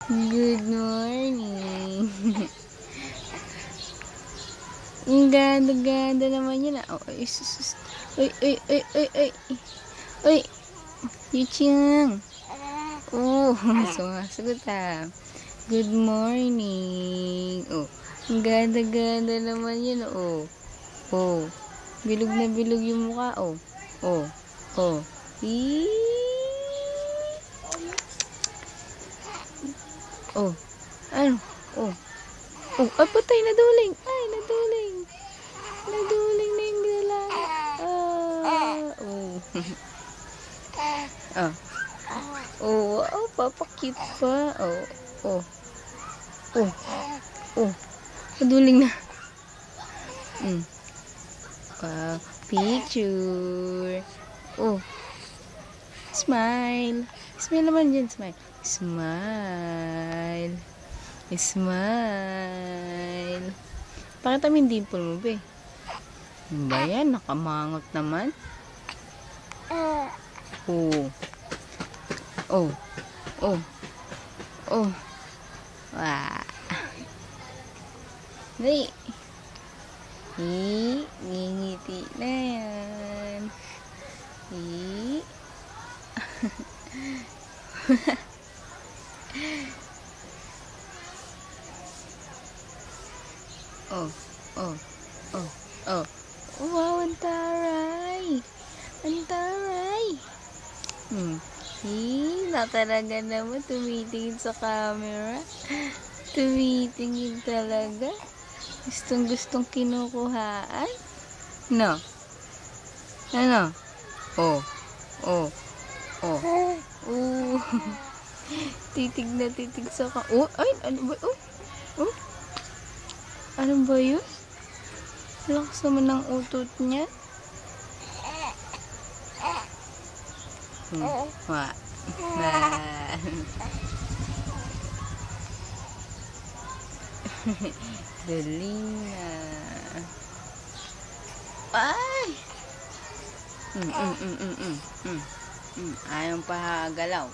Good morning. Ang ganda-ganda naman yun. Oh, uy, uy, uy, uy, uy, uy. Uy, Yuching. Oh, sumasagot ah. Good morning. Oh, ang ganda-ganda naman yun. Oh, oh. Bilog na bilog yung mukha. Oh, oh, oh. Oh, ano? Oh, oh, ay patay, naduling. Ay, naduling. Naduling na yung lalaki. Oh. Ah. Oh, wow, papakit pa. Oh, oh. Oh. Oh. Naduling na. Wow, picture. Oh. Smile. Smile naman dyan, smile. Smile. Smile. Pakita mo yung dimple mo, be. Ano ba yan? Nakamangot naman. Oh. Oh. Oh. Oh. Wah. Hey. Ngingiti na yan. Oh, oh, oh, oh. Wow, ang taray. Ang taray. Na talaga naman tumitingin sa camera. Tumitingin talaga. Gustong-gustong kinukuhaan. No? Ano? Oh, oh, oh. Titig na titig sa ka. Oh, ay, ano ba? Oh, oh. Ano ba yun? Lakas naman ng utot niya. Wah. Galing na. Ay! Ayaw pahagalaw.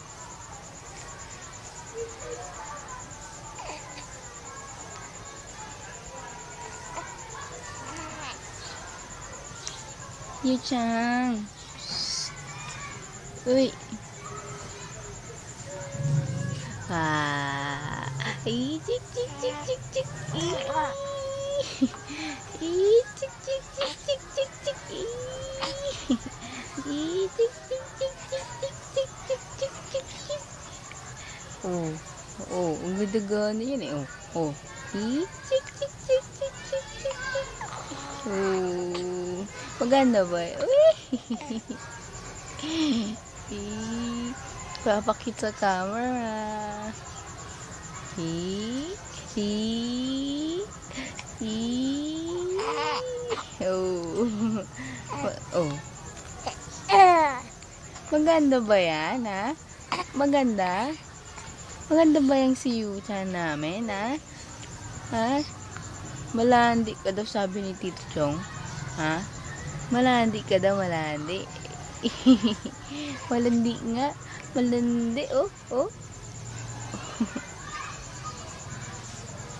Yuchang. Uy. Ay, chik, chik, chik, chik, chik. Chik, chik, chik, chik, chik, chik. Chik, chik, chik, chik, chik, chik, chik, chik, chik, chik. Oh, oh, ang ganda-ganda yan eh. Oh, oh. Chik, chik, chik, chik, chik, chik, chik. Oh, maganda ba? Uy. Papakit sa camera. Oh. Oh. Maganda ba yan, ha? Maganda? Maganda ba yung si Yuchan namin, ha? Ha? Malandi ka daw, sabi ni Tito Chong. Ha? Malandi ka daw, malandi. Malandi nga. Malandi, oh, oh.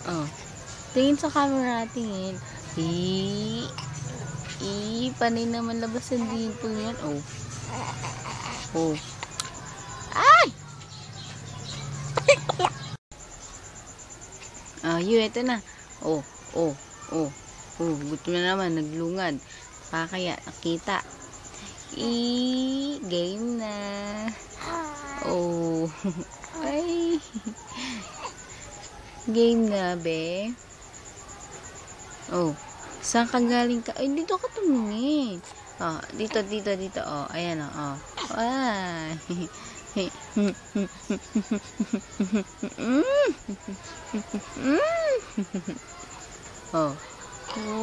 Oh. Tingin sa camera, tingin. Panay naman labas ang dimple yan. Oh. Oh. Ay! Ito na. Oh, oh, oh. Oh, gutom na naman, naglungad. Kaya nakita. Game na. Oh. Ay. Game na, be. Oh. Saan ka galing ka? Ay, dito ka tumingin. Oh, dito. Oh, ayan oh. Ay. Oh.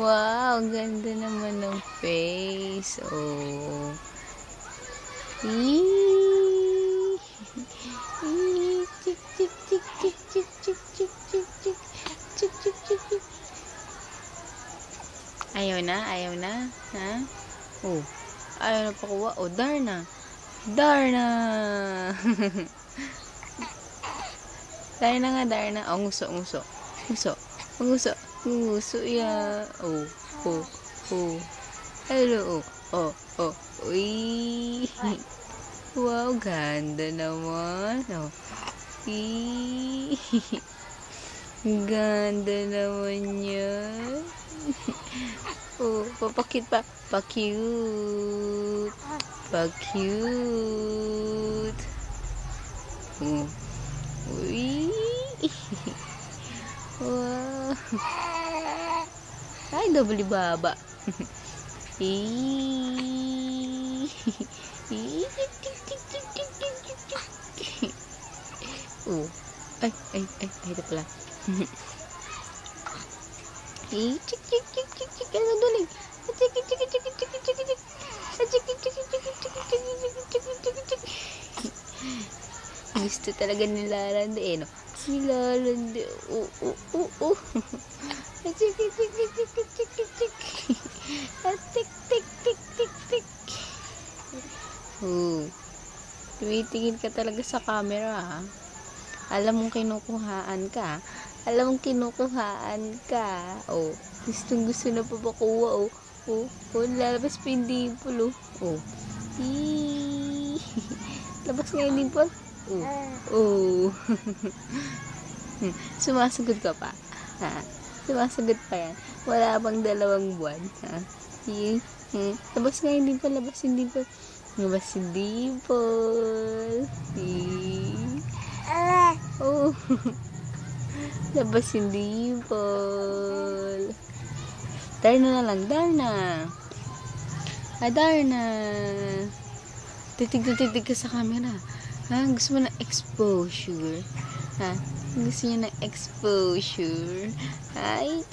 Wow, ganda naman ng face. Oh. Ayaw na? Ha? Oh. Ayaw na pakuha. Oh, Darna. Darna. Oh, nguso. Nguso, ya. Oh. Hello, oh. Uy. Wow, ganda naman. Oh. Ganda naman yan. Oh, papakit pa. Pa-cute. Oh. Uy. Wow. Ay, double baba. Oh. Ay, ito pala. Chik. Ano duling? Chik. Gusto talaga nilalandi eh, no? Nilalandi. Oh. Chik. Tik. Oh. Tumitingin ka talaga sa camera, ha? Alam mong kinukuhaan ka. Oh, gusto na papakuha, oh. Oh, lalabas pa yung dimple, oh. Labas nga yung dimple. Oh. Sumasagot ka pa. Ha? Sumasagot pa yan. Wala pang 2 buwan, ha? Labas nga yung dimple, Labas yung dimple. Oh. Labas yung dimple. Darna. Darna. Titig ka sa camera. Ha? Gusto mo ng exposure? Ha? Gusto niyo ng exposure? Ay,